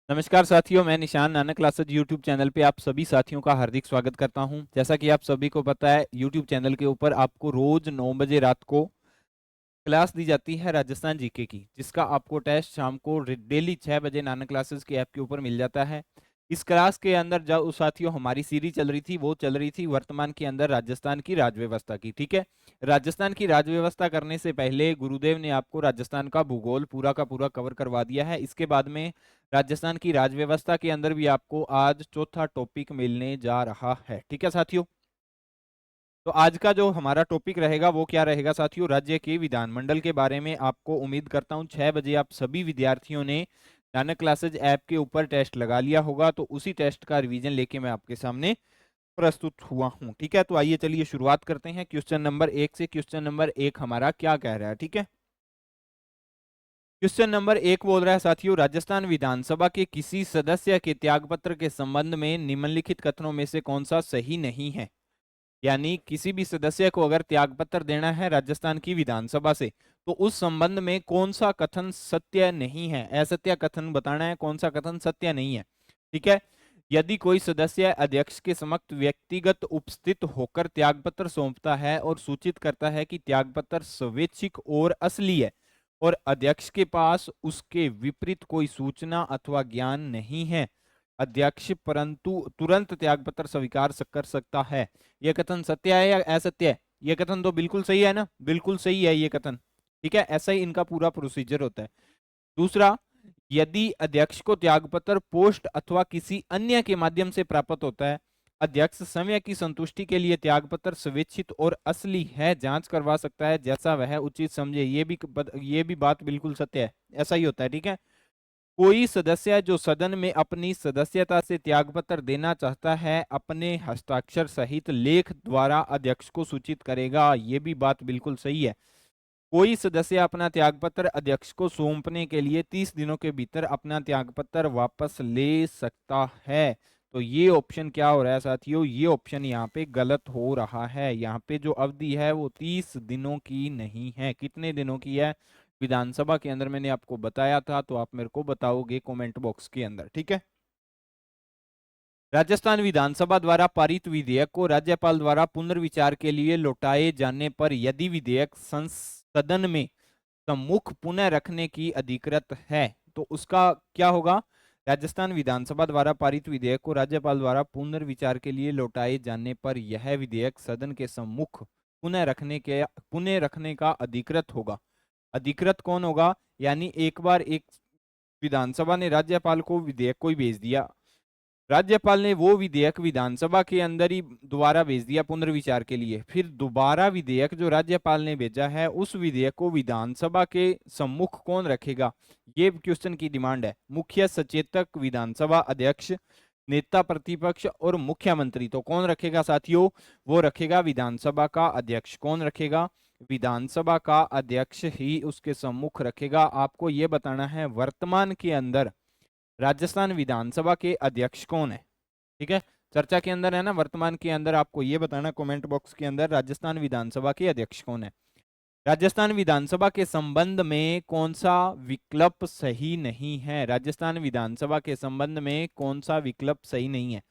नमस्कार साथियों, मैं निशान नानक क्लासेज यूट्यूब चैनल पे आप सभी साथियों का हार्दिक स्वागत करता हूं। जैसा कि आप सभी को पता है, यूट्यूब चैनल के ऊपर आपको रोज 9 बजे रात को क्लास दी जाती है राजस्थान जीके की, जिसका आपको टेस्ट शाम को डेली 6 बजे नानक क्लासेस के ऐप के ऊपर मिल जाता है। इस क्लास के अंदर जो साथियों हमारी सीरीज चल रही थी, वो चल रही थी वर्तमान के अंदर राजस्थान की राजव्यवस्था की। ठीक है, राजस्थान की राजव्यवस्था करने से पहले गुरुदेव ने आपको राजस्थान का भूगोल पूरा का पूरा कवर करवा दिया है। इसके बाद में राजस्थान की राजव्यवस्था के अंदर भी आपको आज चौथा टॉपिक मिलने जा रहा है। ठीक है साथियों, तो आज का जो हमारा टॉपिक रहेगा वो क्या रहेगा साथियों, राज्य के विधानमंडल के बारे में। आपको उम्मीद करता हूं 6 बजे आप सभी विद्यार्थियों ने नानक क्लासेज ऐप के ऊपर टेस्ट लगा लिया होगा, तो उसी टेस्ट का रिवीजन लेके मैं आपके सामने प्रस्तुत हुआ हूं। ठीक है, तो आइए चलिए शुरुआत करते हैं क्वेश्चन नंबर 1 से। क्वेश्चन नंबर 1 हमारा क्या कह रहा है, ठीक है। क्वेश्चन नंबर 1 बोल रहा है साथियों, राजस्थान विधानसभा के किसी सदस्य के त्यागपत्र के संबंध में निम्नलिखित कथनों में से कौन सा सही नहीं है। यानी किसी भी सदस्य को अगर त्यागपत्र देना है राजस्थान की विधानसभा से, तो उस संबंध में कौन सा कथन सत्य नहीं है, असत्य कथन बताना है, कौन सा कथन सत्य नहीं है। ठीक है, यदि कोई सदस्य अध्यक्ष के समक्ष व्यक्तिगत उपस्थित होकर त्यागपत्र सौंपता है और सूचित करता है कि त्यागपत्र स्वैच्छिक और असली है, और अध्यक्ष के पास उसके विपरीत कोई सूचना अथवा ज्ञान नहीं है, अध्यक्ष परंतु तुरंत त्यागपत्र स्वीकार कर सकता है। यह कथन सत्य है या असत्य है? यह कथन तो बिल्कुल सही है ना, बिल्कुल सही है ये कथन। ठीक है, ऐसा ही इनका पूरा प्रोसीजर होता है। दूसरा, यदि अध्यक्ष को त्यागपत्र पोस्ट अथवा किसी अन्य के माध्यम से प्राप्त होता है, अध्यक्ष समय की संतुष्टि के लिए त्यागपत्र स्वेच्छित और असली है जांच करवा सकता है, जैसा वह उचित समझे। ये भी बात बिल्कुल सत्य है, ऐसा ही होता है। ठीक है, कोई सदस्य जो सदन में अपनी सदस्यता से त्यागपत्र देना चाहता है, अपने हस्ताक्षर सहित लेख द्वारा अध्यक्ष को सूचित करेगा। ये भी बात बिल्कुल सही है। कोई सदस्य अपना त्यागपत्र अध्यक्ष को सौंपने के लिए 30 दिनों के भीतर अपना त्यागपत्र वापस ले सकता है। तो ये ऑप्शन क्या हो रहा है साथियों, ये ऑप्शन यहाँ पे गलत हो रहा है। यहाँ पे जो अवधि है वो 30 दिनों की नहीं है। कितने दिनों की है विधानसभा के अंदर, मैंने आपको बताया था, तो आप मेरे को बताओगे कमेंट बॉक्स के अंदर। ठीक है, राजस्थान विधानसभा द्वारा पारित विधेयक को राज्यपाल द्वारा पुनर्विचार के लिए लौटाए जाने पर यदि विधेयक संसदन में सम्मुख पुनः रखने की अधिकृत है, तो उसका क्या होगा। राजस्थान विधानसभा द्वारा पारित विधेयक को राज्यपाल द्वारा पुनर्विचार के लिए लौटाए जाने पर यह विधेयक सदन के सम्मुख पुनः रखने का अधिकृत होगा। अधिकृत कौन होगा, यानी एक बार एक विधानसभा ने राज्यपाल को विधेयक को ही भेज दिया, राज्यपाल ने वो विधेयक विधानसभा के अंदर ही दोबारा भेज दिया पुनर्विचार के लिए, फिर दोबारा विधेयक जो राज्यपाल ने भेजा है उस विधेयक को विधानसभा के सम्मुख कौन रखेगा, ये क्वेश्चन की डिमांड है। मुख्य सचेतक, विधानसभा अध्यक्ष, नेता प्रतिपक्ष और मुख्यमंत्री। तो कौन रखेगा साथियों, वो रखेगा विधानसभा का अध्यक्ष। कौन रखेगा, विधानसभा का अध्यक्ष ही उसके सम्मुख रखेगा। आपको ये बताना है वर्तमान के अंदर राजस्थान विधानसभा के अध्यक्ष कौन है। ठीक है, चर्चा के अंदर है ना, वर्तमान के अंदर आपको ये बताना कमेंट बॉक्स के अंदर राजस्थान विधानसभा के अध्यक्ष कौन है। राजस्थान विधानसभा के संबंध में कौन सा विकल्प सही नहीं है, राजस्थान विधानसभा के संबंध में कौन सा विकल्प सही नहीं है।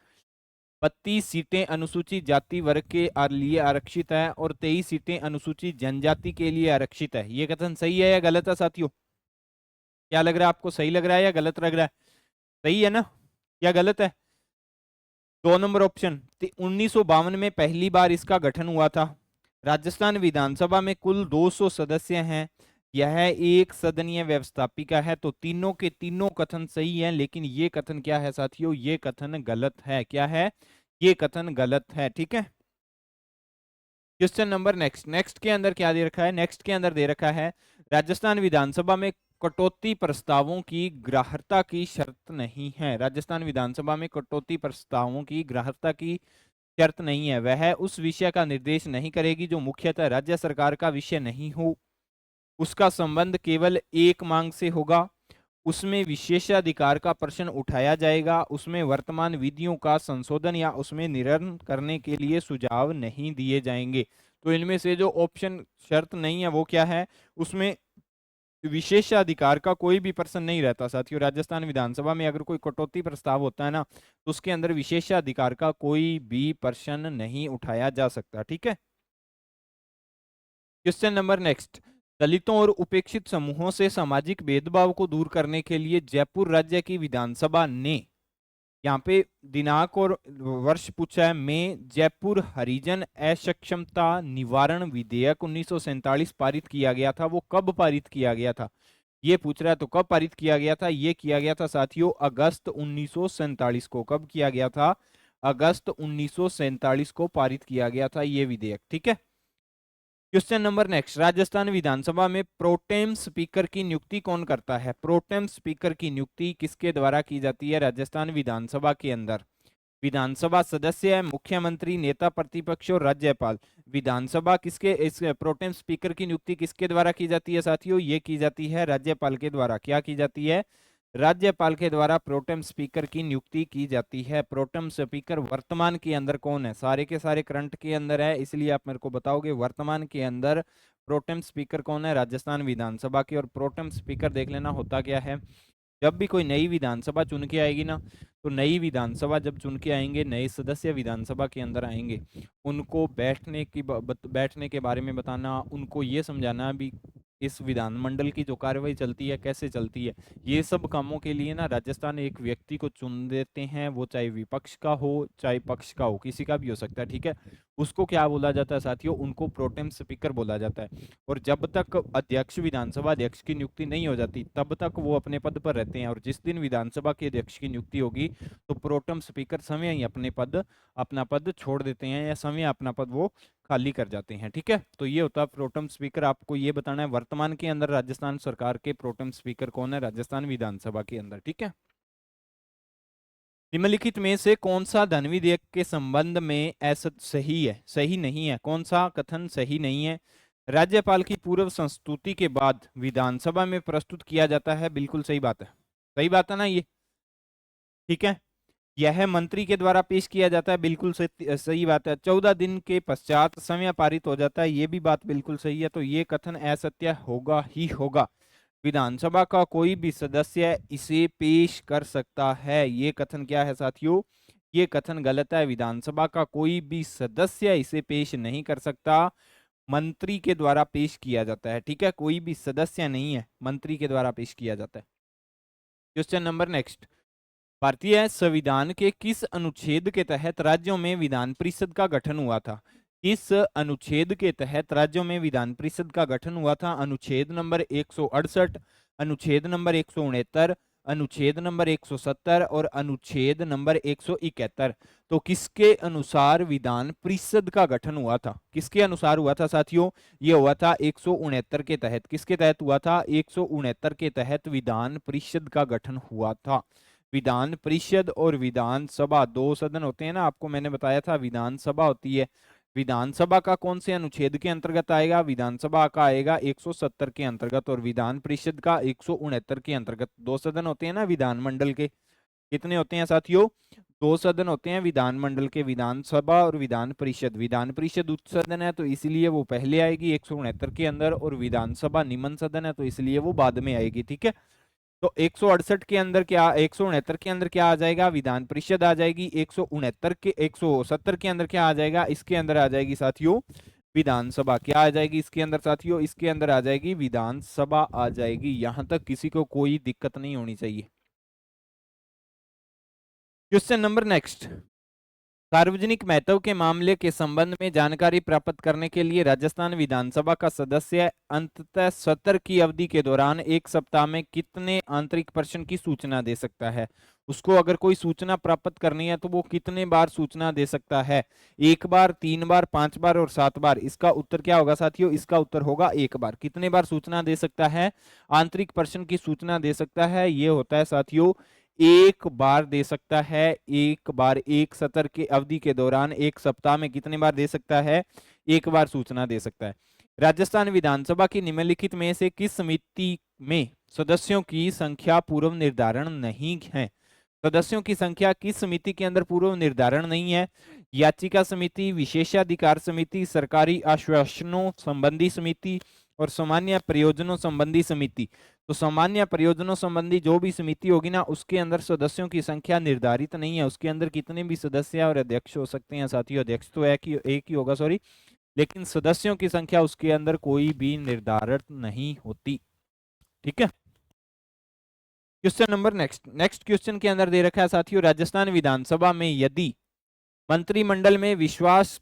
32 सीटें अनुसूचित जाति वर्ग के लिए आरक्षित है और 23 सीटें अनुसूचित जनजाति के लिए आरक्षित है। ये कथन सही है या गलत है साथियों, क्या लग रहा है आपको, सही लग रहा है या गलत लग रहा है? सही है ना या गलत है? 2 नंबर ऑप्शन। 1952 में पहली बार इसका गठन हुआ था। राजस्थान विधानसभा में कुल 200 सदस्य हैं। यह एक सदनीय व्यवस्थापिका है। तो तीनों के तीनों कथन सही हैं, लेकिन ये कथन क्या है साथियों, ये कथन गलत है। क्या है, ये कथन गलत है। ठीक है, क्वेश्चन नंबर नेक्स्ट। नेक्स्ट के अंदर क्या दे रखा है, नेक्स्ट के अंदर दे रखा है राजस्थान विधानसभा में कटौती प्रस्तावों की ग्राह्यता की शर्त नहीं है। राजस्थान विधानसभा में कटौती प्रस्तावों की ग्राह्यता की शर्त नहीं है। वह उस विषय का निर्देश नहीं करेगी जो मुख्यतः राज्य सरकार का विषय नहीं हो। उसका संबंध केवल एक मांग से होगा। उसमें विशेषाधिकार का प्रश्न उठाया जाएगा। उसमें वर्तमान विधियों का संशोधन या उसमें निरसन करने के लिए सुझाव नहीं दिए जाएंगे। तो इनमें से जो ऑप्शन शर्त नहीं है वो क्या है, उसमें विशेषाधिकार का कोई भी पर्सन नहीं रहता साथियों। राजस्थान विधानसभा में अगर कोई कटौती प्रस्ताव होता है ना, तो उसके अंदर विशेषाधिकार का कोई भी पर्सन नहीं उठाया जा सकता। ठीक है। क्वेश्चन नंबर नेक्स्ट, दलितों और उपेक्षित समूहों से सामाजिक भेदभाव को दूर करने के लिए जयपुर राज्य की विधानसभा ने, यहाँ पे दिनांक और वर्ष पूछा है, में जयपुर हरिजन असक्षमता निवारण विधेयक 1947 पारित किया गया था। वो कब पारित किया गया था ये पूछ रहा है। तो कब पारित किया गया था? ये किया गया था साथियों अगस्त 1947 को। कब किया गया था? अगस्त 1947 को पारित किया गया था ये विधेयक। ठीक है। क्वेश्चन नंबर नेक्स्ट, राजस्थान विधानसभा में प्रोटेम स्पीकर की नियुक्ति कौन करता है? प्रोटेम स्पीकर की नियुक्ति किसके द्वारा की जाती है राजस्थान विधानसभा के अंदर? विधानसभा सदस्य है, मुख्यमंत्री, नेता प्रतिपक्ष और राज्यपाल। विधानसभा किसके, इस प्रोटेम स्पीकर की नियुक्ति किसके द्वारा की जाती है साथियों? ये की जाती है राज्यपाल के द्वारा। क्या की जाती है? राज्यपाल के द्वारा प्रोटेम स्पीकर की नियुक्ति की जाती है। प्रोटेम स्पीकर वर्तमान के अंदर कौन है? सारे के सारे करंट के अंदर है, इसलिए आप मेरे को बताओगे वर्तमान के अंदर प्रोटेम स्पीकर कौन है राजस्थान विधानसभा की। और प्रोटेम स्पीकर देख लेना होता क्या है, जब भी कोई नई विधानसभा चुन के आएगी ना, तो नई विधानसभा जब चुन के आएंगे, नए सदस्य विधानसभा के अंदर आएंगे, उनको बैठने के बारे में बताना, उनको ये समझाना भी इस विधानमंडल की जो कार्यवाही चलती है कैसे चलती है, ये सब कामों के लिए ना राजस्थान एक व्यक्ति को चुन देते हैं। वो चाहे विपक्ष का हो चाहे पक्ष का हो, किसी का भी हो सकता है। ठीक है। उसको क्या बोला जाता है साथियों? उनको प्रोटेम स्पीकर बोला जाता है। और जब तक अध्यक्ष, विधानसभा अध्यक्ष की नियुक्ति नहीं हो जाती, तब तक वो अपने पद पर रहते हैं। और जिस दिन विधानसभा के अध्यक्ष की नियुक्ति होगी, तो प्रोटेम स्पीकर समय ही अपना पद छोड़ देते हैं, या समय अपना पद वो खाली कर जाते हैं। ठीक है। तो ये होता है प्रोटेम स्पीकर। आपको ये बताना है वर्तमान के अंदर राजस्थान सरकार के प्रोटेम स्पीकर कौन है राजस्थान विधानसभा के अंदर। ठीक है। निम्नलिखित में से कौन सा धन विधेयक के संबंध में ऐसा सही है, सही नहीं है? कौन सा कथन सही नहीं है? राज्यपाल की पूर्व संस्तुति के बाद विधानसभा में प्रस्तुत किया जाता है। बिल्कुल सही बात है। सही बात है ना ये? ठीक है। यह मंत्री के द्वारा पेश किया जाता है। बिल्कुल सही बात है। 14 दिन के पश्चात समय पारित हो जाता है। ये भी बात बिल्कुल सही है। तो ये कथन असत्य होगा ही होगा। विधानसभा का कोई भी सदस्य इसे पेश कर सकता है। ये कथन क्या है साथियों? ये कथन गलत है। विधानसभा का कोई भी सदस्य इसे पेश नहीं कर सकता, मंत्री के द्वारा पेश किया जाता है। ठीक है। कोई भी सदस्य नहीं है, मंत्री के द्वारा पेश किया जाता है। क्वेश्चन नंबर नेक्स्ट, भारतीय संविधान के किस अनुच्छेद के तहत राज्यों में विधान परिषद का गठन हुआ था? किस अनुच्छेद के तहत राज्यों में विधान परिषद का गठन हुआ था? अनुच्छेद नंबर 168, अनुच्छेद नंबर 169, अनुच्छेद नंबर 170 और अनुच्छेद नंबर 171। तो किसके अनुसार विधान परिषद का गठन हुआ था? किसके अनुसार हुआ था साथियों? ये हुआ था 169 के तहत। किसके तहत हुआ था? 169 के तहत विधान परिषद का गठन हुआ था। विधान परिषद और विधानसभा दो सदन होते हैं ना, आपको मैंने बताया था विधानसभा होती है। विधानसभा का कौन से अनुच्छेद के अंतर्गत आएगा? विधानसभा का आएगा 170 के अंतर्गत, और विधान परिषद का 169 के अंतर्गत। दो सदन होते हैं ना विधानमंडल के। कितने होते हैं साथियों? दो सदन होते हैं विधानमंडल के, विधानसभा और विधान परिषद। विधान परिषद उच्च सदन है तो इसलिए वो पहले आएगी 169 के अंदर, और विधानसभा निम्न सदन है तो इसलिए वो बाद में आएगी। ठीक है। तो 168 के अंदर क्या, 169 के अंदर क्या आ जाएगा? विधान परिषद आ जाएगी। 169 के, 170 के अंदर क्या आ जाएगा? इसके अंदर आ जाएगी साथियों विधानसभा। क्या आ जाएगी इसके अंदर साथियों? इसके अंदर आ जाएगी विधानसभा आ जाएगी। यहां तक किसी को कोई दिक्कत नहीं होनी चाहिए। क्वेश्चन नंबर नेक्स्ट, सार्वजनिक महत्व के मामले के संबंध में जानकारी प्राप्त करने के लिए राजस्थान विधानसभा का सदस्य अंततः सत्र की अवधि के दौरान एक सप्ताह में कितने आंतरिक प्रश्न की सूचना दे सकता है? उसको अगर कोई सूचना प्राप्त करनी है तो वो कितने बार सूचना दे सकता है? एक बार, 3 बार, 5 बार और 7 बार? इसका उत्तर क्या होगा साथियों? इसका उत्तर होगा 1 बार। कितने बार सूचना दे सकता है? आंतरिक प्रश्न की सूचना दे सकता है, ये होता है साथियों 1 बार दे सकता है। 1 बार, एक सत्र की अवधि के दौरान एक सप्ताह में कितने बार दे सकता है? 1 बार सूचना दे सकता है। राजस्थान विधानसभा की निम्नलिखित में से किस समिति में सदस्यों की संख्या पूर्व निर्धारण नहीं है? सदस्यों की संख्या किस समिति के अंदर पूर्व निर्धारण नहीं है? याचिका समिति, विशेषाधिकार समिति, सरकारी आश्वासनों संबंधी समिति और सामान्य प्रयोजनों संबंधी समिति। तो सामान्य प्रयोजनों संबंधी जो भी समिति होगी ना, उसके अंदर सदस्यों की संख्या निर्धारित नहीं है। उसके अंदर कितने भी सदस्य और अध्यक्ष हो सकते हैं साथियों, अध्यक्ष तो एक ही होगा, सॉरी, लेकिन सदस्यों की संख्या उसके अंदर कोई भी निर्धारित नहीं होती। ठीक है। क्वेश्चन नंबर नेक्स्ट क्वेश्चन के अंदर दे रखा है साथियों, राजस्थान विधानसभा में यदि मंत्रिमंडल में विश्वास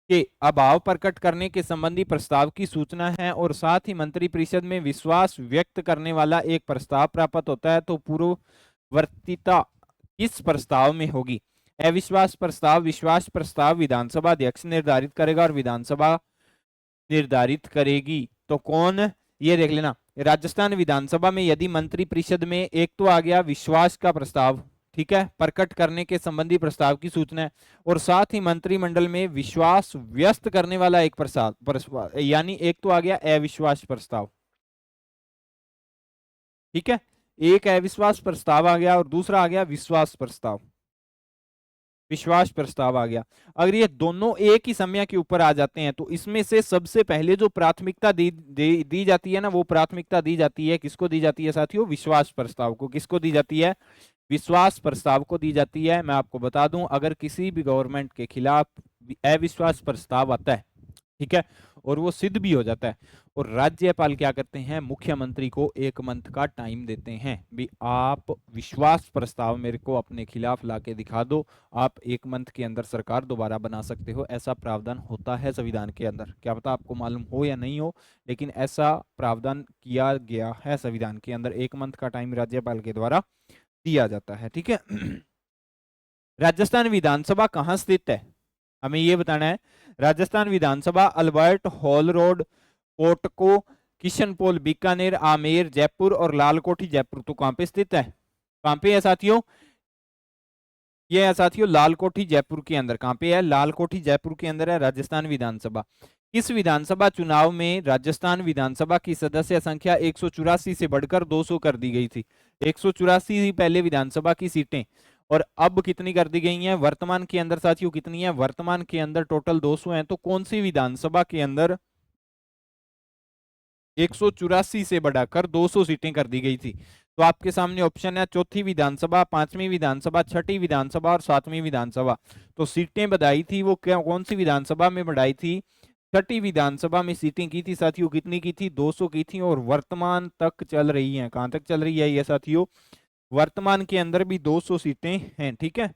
के अभाव प्रकट करने के संबंधी प्रस्ताव की सूचना है और साथ ही मंत्रिपरिषद में विश्वास व्यक्त करने वाला एक प्रस्ताव प्राप्त होता है, तो पूर्ववर्तीता किस प्रस्ताव में होगी? अविश्वास प्रस्ताव, विश्वास प्रस्ताव विधानसभा अध्यक्ष निर्धारित करेगा और विधानसभा निर्धारित करेगी। तो कौन, ये देख लेना, राजस्थान विधानसभा में यदि मंत्रिपरिषद में एक तो आ गया विश्वास का प्रस्ताव, ठीक है, प्रकट करने के संबंधी प्रस्ताव की सूचना है, और साथ ही मंत्रिमंडल में विश्वास व्यक्त करने वाला एक प्रस्ताव, यानी एक तो आ गया अविश्वास प्रस्ताव। ठीक है, एक अविश्वास प्रस्ताव आ गया और दूसरा आ गया विश्वास प्रस्ताव, विश्वास प्रस्ताव आ गया। अगर ये दोनों एक ही समय के ऊपर आ जाते हैं तो इसमें से सबसे पहले जो प्राथमिकता दी जाती है ना, वो प्राथमिकता दी जाती है किसको दी जाती है साथियों? विश्वास प्रस्ताव को। किसको दी जाती है? विश्वास प्रस्ताव को दी जाती है। मैं आपको बता दूं, अगर किसी भी गवर्नमेंट के खिलाफ अविश्वास प्रस्ताव आता है, ठीक है, और वो सिद्ध भी हो जाता है, और राज्यपाल क्या करते हैं? मुख्यमंत्री को 1 मंथ का टाइम देते हैं, भी आप विश्वास प्रस्ताव मेरे को अपने खिलाफ लाके दिखा दो, आप 1 मंथ के अंदर सरकार दोबारा बना सकते हो। ऐसा प्रावधान होता है संविधान के अंदर, क्या पता आपको मालूम हो या नहीं हो, लेकिन ऐसा प्रावधान किया गया है संविधान के अंदर। 1 मंथ का टाइम राज्यपाल के द्वारा दिया जाता है। ठीक है। राजस्थान विधानसभा कहाँ स्थित है? हमें ये बताना है। Rajasthan Vidhan Sabha Albert Hall Road, कोटको, किशनपोल, बीकानेर, आमेर, जयपुर और लालकोठी जयपुर। तो कहां पे स्थित है? कहां पे है साथियों? ये है साथियों लालकोठी जयपुर के अंदर। कहां पे है? लालकोठी जयपुर के अंदर है राजस्थान विधानसभा। इस विधानसभा चुनाव में राजस्थान विधानसभा की सदस्य संख्या 184 से बढ़कर 200 कर दी गई थी। 184 ही पहले विधानसभा की सीटें, और अब कितनी कर दी गई हैं वर्तमान के अंदर साथियों? कितनी है वर्तमान के अंदर? टोटल 200 हैं। तो कौन सी विधानसभा के अंदर 184 से बढ़ाकर 200 सीटें कर दी गई थी? तो आपके सामने ऑप्शन है चौथी विधानसभा, पांचवी विधानसभा, छठी विधानसभा और सातवीं विधानसभा। तो सीटें बढ़ाई थी वो कौन सी विधानसभा में बढ़ाई थी? छठी विधानसभा में सीटें की थी साथियों। कितनी की थी? 200 की थी, और वर्तमान तक चल रही हैं। कहां तक चल रही है ये साथियों? वर्तमान के अंदर भी 200 सीटें हैं। ठीक है।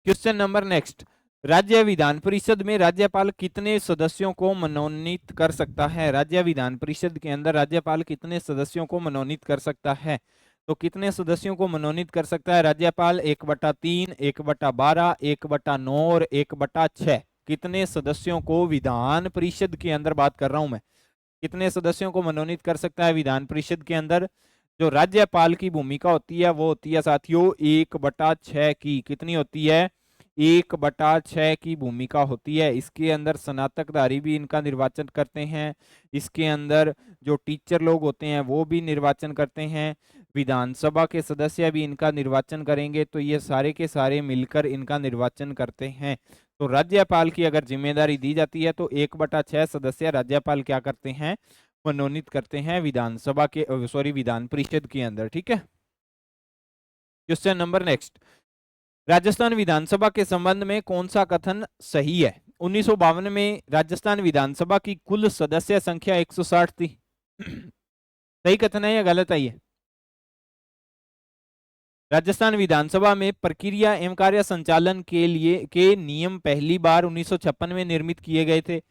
क्वेश्चन नंबर नेक्स्ट, राज्य विधान परिषद में राज्यपाल कितने सदस्यों को मनोनीत कर सकता है? राज्य विधान परिषद के अंदर राज्यपाल कितने सदस्यों को मनोनीत कर सकता है? तो कितने सदस्यों को मनोनीत कर सकता है राज्यपाल? 1/3, 1/12, 1/9 और 1/6। कितने सदस्यों को विधान परिषद के अंदर, बात कर रहा हूं मैं, कितने सदस्यों को मनोनीत कर सकता है विधान परिषद के अंदर? जो राज्यपाल की भूमिका होती है वो होती है साथियों 1/6 की। कितनी होती है? 1/6 की भूमिका होती है। इसके अंदर स्नातकधारी भी इनका निर्वाचन करते हैं, इसके अंदर जो टीचर लोग होते हैं वो भी निर्वाचन करते हैं, विधानसभा के सदस्य भी इनका निर्वाचन करेंगे। तो ये सारे के सारे मिलकर इनका निर्वाचन करते हैं। तो राज्यपाल की अगर जिम्मेदारी दी जाती है तो 1/6 सदस्य राज्यपाल क्या करते हैं? मनोनीत करते हैं विधानसभा के, सॉरी, विधान परिषद के अंदर। ठीक है। क्वेश्चन नंबर नेक्स्ट, राजस्थान विधानसभा के संबंध में कौन सा कथन सही है? 1952 में राजस्थान विधानसभा की कुल सदस्य संख्या 160 थी। सही कथन है या गलत है ये? राजस्थान विधानसभा में प्रक्रिया एवं कार्य संचालन के लिए के नियम पहली बार 1956 में निर्मित किए गए थे।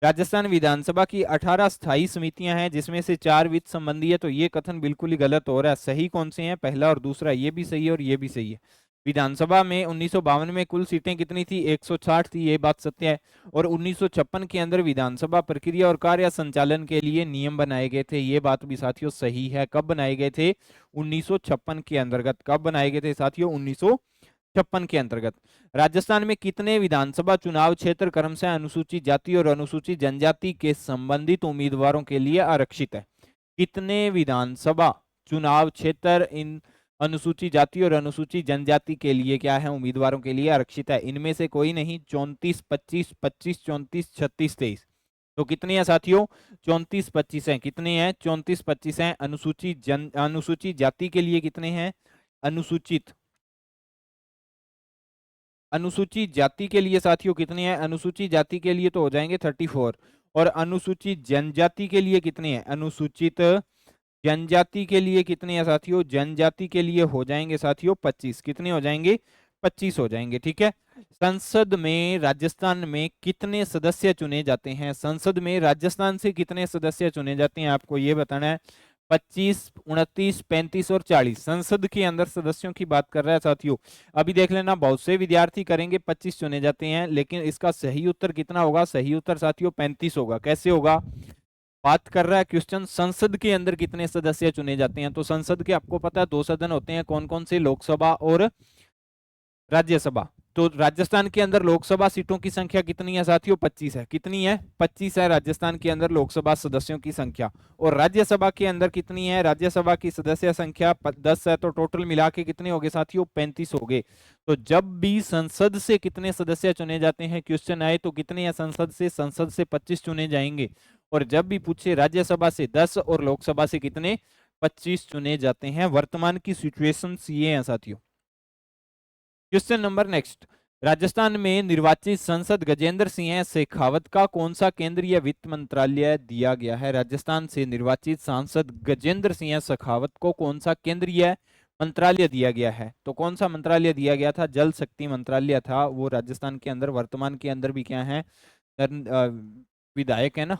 राजस्थान विधानसभा की 18 स्थायी समितियां हैं जिसमें से 4 वित्त संबंधी है। तो ये कथन बिल्कुल ही गलत हो रहा है। सही कौन से हैं? पहला और दूसरा, ये भी सही है और ये भी सही है। विधानसभा में 1952 में कुल सीटें कितनी थी? 160 थी, ये बात सत्य है। और 1956 के अंदर विधानसभा प्रक्रिया और कार्य संचालन के लिए नियम बनाए गए थे, ये बात भी साथियों सही है। कब बनाए गए थे? 1956 के अंतर्गत। कब बनाए गए थे साथियों? 1956 के अंतर्गत। राजस्थान में कितने विधानसभा चुनाव क्षेत्र क्रमशः अनुसूचित जाति और अनुसूचित जनजाति के संबंधित उम्मीदवारों के लिए आरक्षित है? कितने विधानसभा चुनाव क्षेत्र इन अनुसूचित जाति और अनुसूचित जनजाति के लिए क्या है, उम्मीदवारों के लिए आरक्षित है। इनमें से कोई नहीं। 34, 25, 25, 34, 36, 23। तो कितने हैं साथियों? 34, 25 हैं। कितने हैं? 34, 25 हैं। अनुसूचित जाति के लिए कितने हैं? अनुसूचित अनुसूचित जाति के लिए साथियों कितने हैं? अनुसूचित जाति के लिए तो हो जाएंगे 34। और अनुसूचित जनजाति के लिए कितने हैं? अनुसूचित जनजाति के लिए कितने हैं साथियों? जनजाति के लिए हो जाएंगे साथियों 25। कितने हो जाएंगे? 25 हो जाएंगे। ठीक है। संसद में राजस्थान में कितने सदस्य चुने जाते हैं? संसद में राजस्थान से कितने सदस्य चुने जाते हैं आपको ये बताना है। 25, 29, 35 और 40 संसद के अंदर सदस्यों की बात कर रहा है साथियों। अभी देख लेना, बहुत से विद्यार्थी करेंगे 25 चुने जाते हैं, लेकिन इसका सही उत्तर कितना होगा? सही उत्तर साथियों 35 होगा। कैसे होगा? बात कर रहा है क्वेश्चन संसद के अंदर कितने सदस्य चुने जाते हैं। तो संसद के आपको पता है 2 सदन होते हैं, कौन कौन से? लोकसभा और राज्यसभा। तो राजस्थान के अंदर लोकसभा सीटों की संख्या कितनी है साथियों? 25 है। कितनी है? 25 है राजस्थान के अंदर लोकसभा सदस्यों की संख्या। और राज्यसभा के अंदर कितनी है? राज्यसभा की सदस्य संख्या 10 है। तो टोटल मिला के कितने हो गए साथियों? 35 हो गए। तो जब भी संसद से कितने सदस्य चुने जाते हैं क्वेश्चन आए तो कितने हैं संसद से? संसद से 25 चुने जाएंगे। और जब भी पूछे राज्यसभा से 10 और लोकसभा से कितने? 25 चुने जाते हैं। वर्तमान की सिचुएशन ये है साथियों। Question number next. राजस्थान में निर्वाचित सांसद गजेंद्र सिंह शेखावत का कौन सा केंद्रीय वित्त मंत्रालय दिया गया है? राजस्थान से निर्वाचित सांसद गजेंद्र सिंह शेखावत को कौन सा केंद्रीय मंत्रालय दिया गया है? तो कौन सा मंत्रालय दिया गया था? जल शक्ति मंत्रालय था वो राजस्थान के अंदर। वर्तमान के अंदर भी क्या है? विधायक है ना,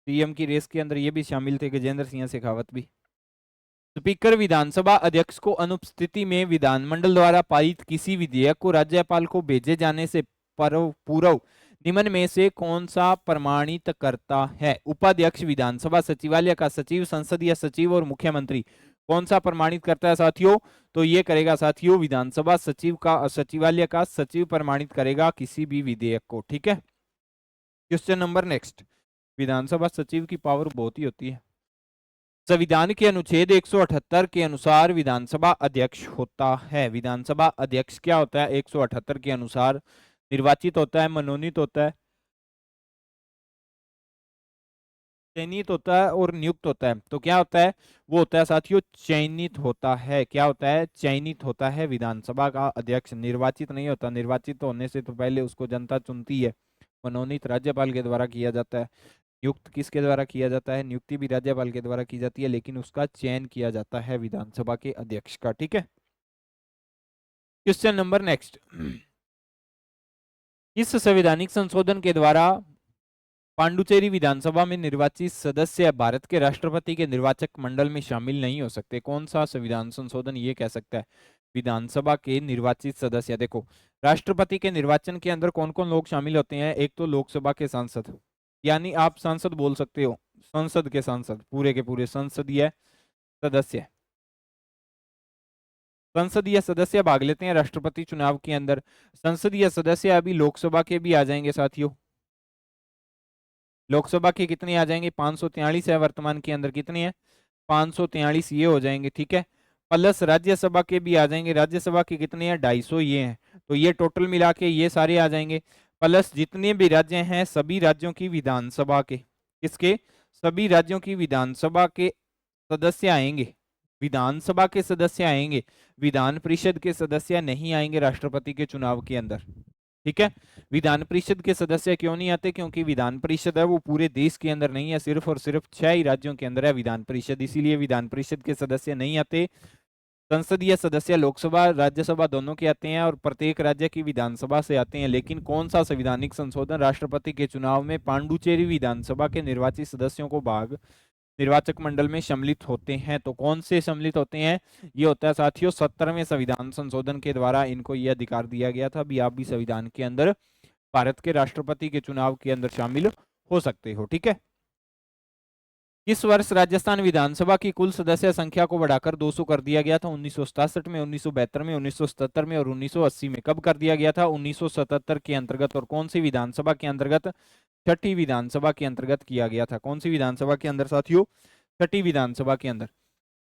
सीएम की रेस के अंदर ये भी शामिल थे, गजेंद्र सिंह शेखावत भी। स्पीकर विधानसभा अध्यक्ष को अनुपस्थिति में विधानमंडल द्वारा पारित किसी विधेयक को राज्यपाल को भेजे जाने से पूर्व निम्न में से कौन सा प्रमाणित करता है? उपाध्यक्ष, विधानसभा सचिवालय का सचिव, संसदीय सचिव और मुख्यमंत्री। कौन सा प्रमाणित करता है साथियों? तो ये करेगा साथियों विधानसभा सचिवालय का सचिव प्रमाणित करेगा किसी भी विधेयक को। ठीक है। Question number next. विधानसभा सचिव की पावर बहुत ही होती है। संविधान के अनुच्छेद 178 के अनुसार विधानसभा अध्यक्ष होता है। विधानसभा अध्यक्ष क्या होता है? 178 के अनुसार निर्वाचित होता है, मनोनीत होता है, चयनित होता है और नियुक्त होता है। तो क्या होता है? वो होता है साथियों चयनित होता है। क्या होता है? चयनित होता है। विधानसभा का अध्यक्ष निर्वाचित नहीं होता। निर्वाचित होने से तो पहले उसको जनता चुनती है। मनोनीत राज्यपाल के द्वारा किया जाता है। नियुक्त किसके द्वारा किया जाता है? नियुक्ति भी राज्यपाल के द्वारा की जाती है, लेकिन उसका चयन किया जाता है विधानसभा के अध्यक्ष का। ठीक है। Question number next. इस संवैधानिक संशोधन के द्वारा पांडुचेरी विधानसभा में निर्वाचित सदस्य भारत के राष्ट्रपति के निर्वाचक मंडल में शामिल नहीं हो सकते। कौन सा संविधान संशोधन ये कह सकता है? विधानसभा के निर्वाचित सदस्य, देखो राष्ट्रपति के निर्वाचन के अंदर कौन कौन लोग शामिल होते हैं? एक तो लोकसभा के सांसद, यानी आप सांसद बोल सकते हो, संसद के सांसद, पूरे के पूरे संसदीय सदस्य। संसदीय सदस्य भाग लेते हैं राष्ट्रपति चुनाव के अंदर। संसदीय सदस्य अभी लोकसभा के भी आ जाएंगे साथियों। लोकसभा के कितने आ जाएंगे? 543 है वर्तमान के अंदर। कितने हैं? 543 ये हो जाएंगे। ठीक है। प्लस राज्यसभा के भी आ जाएंगे। राज्यसभा के कितने हैं? 250 ये हैं। तो ये टोटल मिला के ये सारे आ जाएंगे। प्लस जितने भी राज्य हैं सभी राज्यों की विधानसभा के, किसके? सभी राज्यों की विधानसभा के सदस्य आएंगे। विधानसभा के सदस्य आएंगे, विधान परिषद के सदस्य नहीं आएंगे राष्ट्रपति के चुनाव के अंदर। ठीक है। विधान परिषद के सदस्य क्यों नहीं आते? क्योंकि विधान परिषद है वो पूरे देश के अंदर नहीं है, सिर्फ और सिर्फ 6 ही राज्यों के अंदर है विधान परिषद, इसीलिए विधान परिषद के सदस्य नहीं आते। संसदीय सदस्य लोकसभा राज्यसभा दोनों के आते हैं और प्रत्येक राज्य की विधानसभा से आते हैं। लेकिन कौन सा संवैधानिक संशोधन राष्ट्रपति के चुनाव में पांडुचेरी विधानसभा के निर्वाचित सदस्यों को भाग निर्वाचक मंडल में सम्मिलित होते हैं? तो कौन से सम्मिलित होते हैं? ये होता है साथियों 70वें संविधान संशोधन के द्वारा इनको ये अधिकार दिया गया था। अभी आप भी संविधान के अंदर भारत के राष्ट्रपति के चुनाव के अंदर शामिल हो सकते हो। ठीक है। इस वर्ष राजस्थान विधानसभा की कुल सदस्य संख्या को बढ़ाकर 200 कर दिया गया था। 1967 में, 1972 में, 1977 में और 1980 में। कब कर दिया गया था? 1977 के अंतर्गत। और कौन सी विधानसभा के अंतर्गत? छठी विधानसभा के अंतर्गत किया गया था। कौन सी विधानसभा के अंदर साथियों? छठी विधानसभा के अंदर।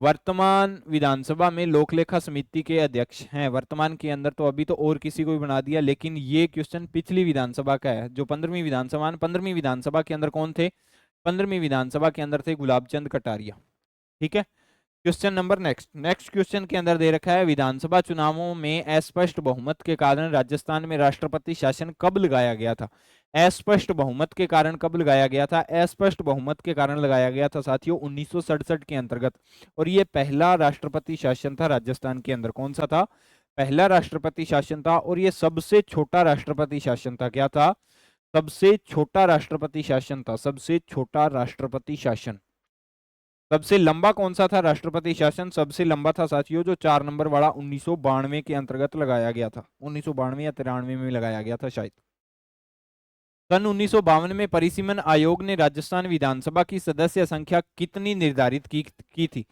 वर्तमान विधानसभा में लोक लेखा समिति के अध्यक्ष हैं। वर्तमान के अंदर तो अभी तो और किसी को भी बना दिया, लेकिन ये क्वेश्चन पिछली विधानसभा का है, जो 15वीं विधानसभा। 15वीं विधानसभा के अंदर कौन थे? 15वीं विधानसभा के अंदर थे गुलाबचंद कटारिया। ठीक है। क्वेश्चन नंबर नेक्स्ट क्वेश्चन के अंदर दे रखा है, विधानसभा चुनावों में अस्पष्ट बहुमत के कारण राजस्थान में राष्ट्रपति शासन कब लगाया गया था? अस्पष्ट बहुमत के कारण कब लगाया गया था? अस्पष्ट बहुमत के कारण लगाया गया था साथियों 1967 के अंतर्गत। और ये पहला राष्ट्रपति शासन था राजस्थान के अंदर। कौन सा था? पहला राष्ट्रपति शासन था, और ये सबसे छोटा राष्ट्रपति शासन था। क्या था? सबसे छोटा राष्ट्रपति शासन था। सबसे छोटा राष्ट्रपति शासन। सबसे लंबा कौन सा था राष्ट्रपति शासन? सबसे लंबा था साथियों जो 4 नंबर वाला 1992 के अंतर्गत लगाया गया था। 1992 या 93 में लगाया गया था शायद। सन 1952 में परिसीमन आयोग ने राजस्थान विधानसभा की सदस्य संख्या कितनी निर्धारित की थी?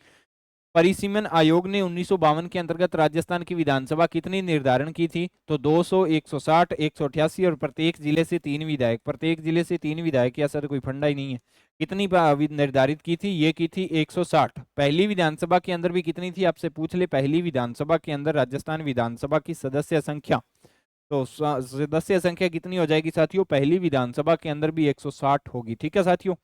परिसीमन आयोग ने 1952 के अंतर्गत राजस्थान की विधानसभा कितनी निर्धारण की थी? तो 200, 160, 188 और प्रत्येक जिले से 3 विधायक। प्रत्येक जिले से 3 विधायक, ऐसा तो कोई फंडा ही नहीं है। कितनी निर्धारित की थी? ये की थी 160। पहली विधानसभा के अंदर भी कितनी थी आपसे पूछ ले? पहली विधानसभा के अंदर राजस्थान विधानसभा की सदस्य संख्या, तो सदस्य संख्या कितनी हो जाएगी साथियों? पहली विधानसभा के अंदर भी 160 होगी। ठीक है साथियों,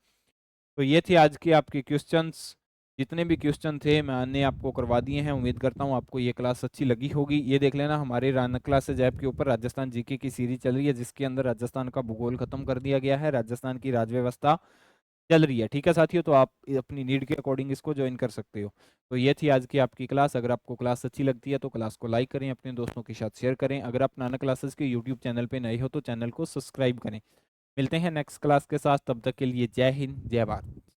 तो ये थे आज के आपके क्वेश्चंस। जितने भी क्वेश्चन थे मैंने आपको करवा दिए हैं। उम्मीद करता हूँ आपको ये क्लास अच्छी लगी होगी। ये देख लेना, हमारे राना क्लासेज ऐप के ऊपर राजस्थान जीके की सीरीज चल रही है, जिसके अंदर राजस्थान का भूगोल खत्म कर दिया गया है, राजस्थान की राजव्यवस्था चल रही है। ठीक है साथियों, तो आप अपनी नीड के अकॉर्डिंग इसको ज्वाइन कर सकते हो। तो ये थी आज की आपकी क्लास। अगर आपको क्लास अच्छी लगती है तो क्लास को लाइक करें, अपने दोस्तों के साथ शेयर करें। अगर आप नाना क्लासेस के यूट्यूब चैनल पर नए हो तो चैनल को सब्सक्राइब करें। मिलते हैं नेक्स्ट क्लास के साथ, तब तक के लिए जय हिंद, जय भारत।